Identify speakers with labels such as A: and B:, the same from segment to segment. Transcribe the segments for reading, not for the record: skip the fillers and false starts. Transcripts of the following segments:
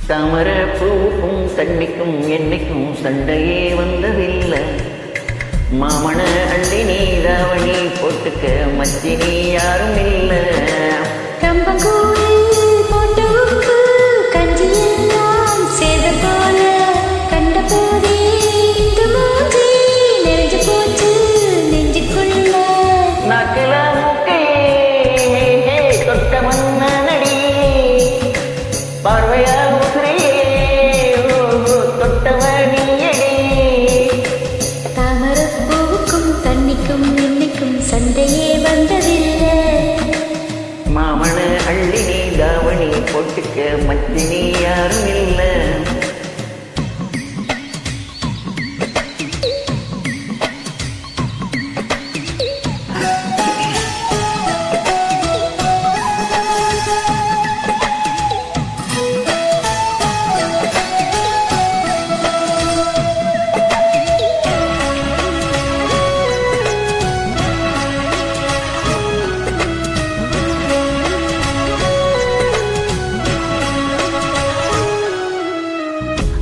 A: தாமர பூவுக்கும் தண்ணிக்கும் என்னைக்கும் சண்டையே வந்ததில்லை. மாமன அள்ளி நீ தாவணி போட்டுக்க மச்சினி யாரும் இல்லை. பார்வையால்
B: தாமரப்பூவுக்கும் தண்ணிக்கும் என்னைக்கும் சண்டையே வந்ததில்லை.
A: மாமன அள்ளி நீ தாவணி போட்டுக்க மச்சினி யாரும் இல்லை.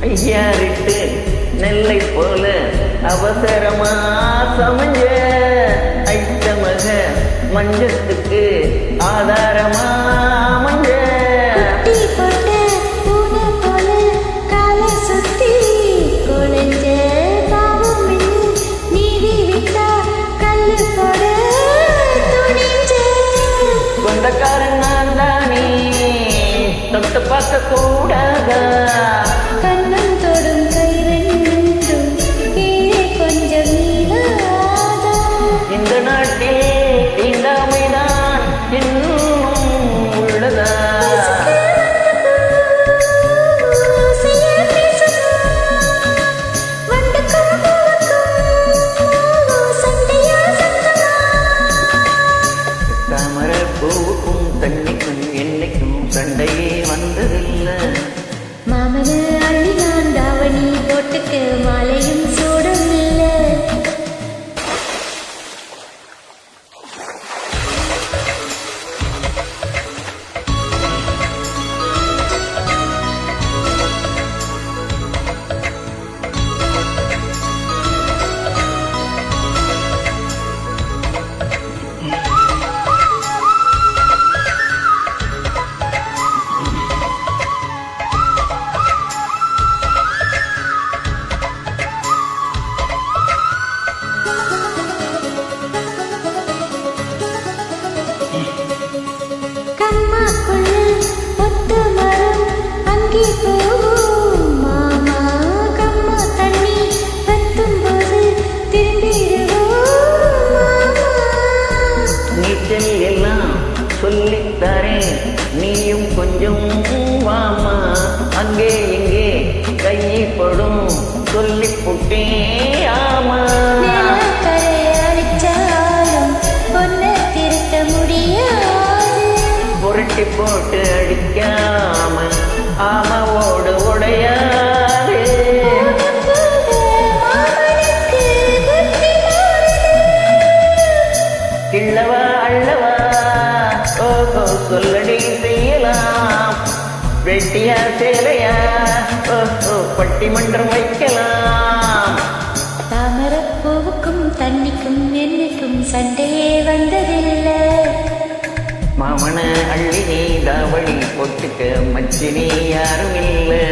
A: ஐயாரிட்டு நெல்லை போல அவசரமா சமஞ்ச ஐட்டமக மஞ்சத்துக்கு ஆதாரமா மஞ்ச சொந்தக்காரன் நான் தானே தொட்டு பார்க்க கூடாதா? இந்த நாட்டில் தீண்டாமைதான் இன்னும் உள்ளதா? தாமர பூவுக்கும் தண்ணிக்கும் என்னைக்கும் சண்டையே வந்ததில்லை.
B: மாமன அள்ளி நான் தாவணி போட்டுக்க மாலையும் சூடும் இல்லை.
A: நீச்சல் எல்லாம் சொல்லித்தாரேன் நீயும் கொஞ்சம் வாமா. அங்கே இங்கே கைப்படும் சொல்லி புட்டேன் ஆமா. புரட்டி போட்டு அடிக்காம ஆமாவோடு உடையாது. கிள்ளவா அள்ளவா ஓஹோ சொல்லடி செய்யலாம். வெட்டியா சேலையா ஓஹோ பட்டிமன்றம் வைக்கலாம்.
B: தாமரப்பூவுக்கும் தண்ணிக்கும் என்னைக்கும் சண்டையே வந்ததில்லை.
A: மாமன அள்ளி நீ தாவணி போட்டுக்க மச்சினி யாரும் இல்லை.